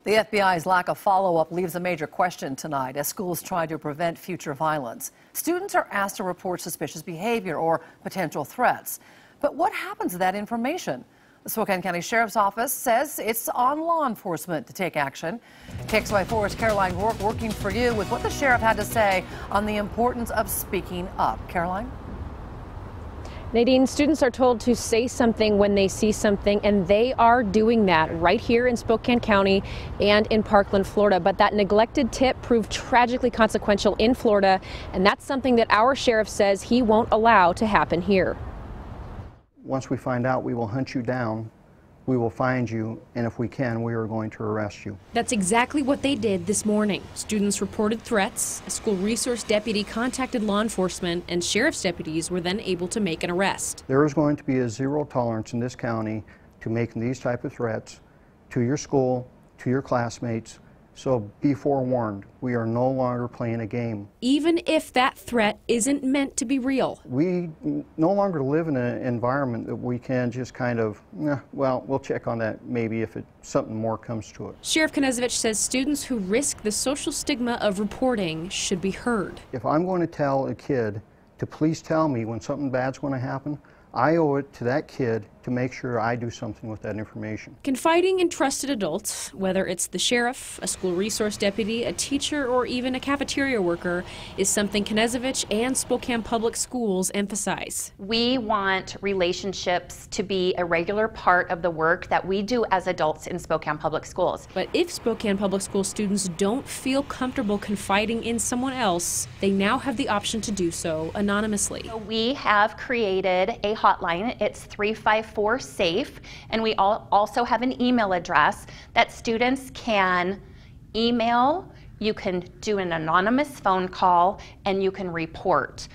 The FBI's lack of follow-up leaves a major question tonight as schools try to prevent future violence. Students are asked to report suspicious behavior or potential threats. But what happens to that information? The Spokane County Sheriff's Office says it's on law enforcement to take action. KXLY4's Caroline Rourke working for you with what the sheriff had to say on the importance of speaking up. Caroline? Nadine, students are told to say something when they see something, and they are doing that right here in Spokane County and in Parkland, Florida. But that neglected tip proved tragically consequential in Florida, and that's something that our sheriff says he won't allow to happen here. Once we find out, we will hunt you down. We will find you, and if we can, we are going to arrest you. That's exactly what they did this morning. Students reported threats, a school resource deputy contacted law enforcement, and sheriff's deputies were then able to make an arrest. There is going to be a zero tolerance in this county to making these type of threats to your school, to your classmates. So be forewarned, we are no longer playing a game. Even if that threat isn't meant to be real. We no longer live in an environment that we can just kind of, well, we'll check on that maybe if something more comes to it. Sheriff Knezevich says students who risk the social stigma of reporting should be heard. If I'm going to tell a kid to please tell me when something bad's going to happen, I owe it to that kid to make sure I do something with that information. Confiding in trusted adults, whether it's the sheriff, a school resource deputy, a teacher, or even a cafeteria worker, is something Knezevich and Spokane Public Schools emphasize. We want relationships to be a regular part of the work that we do as adults in Spokane Public Schools. But if Spokane Public School students don't feel comfortable confiding in someone else, they now have the option to do so anonymously. So we have created a hotline. It's 354-SAFE, and we also have an email address that students can email, you can do an anonymous phone call, and you can report.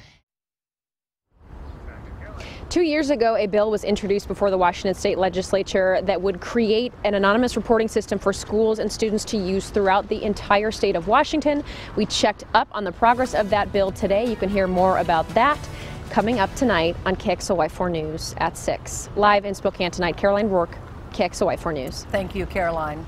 2 years ago, a bill was introduced before the Washington State Legislature that would create an anonymous reporting system for schools and students to use throughout the entire state of Washington. We checked up on the progress of that bill today. You can hear more about that coming up tonight on KXLY4 News at 6. Live in Spokane tonight, Caroline Rourke, KXLY4 News. Thank you, Caroline.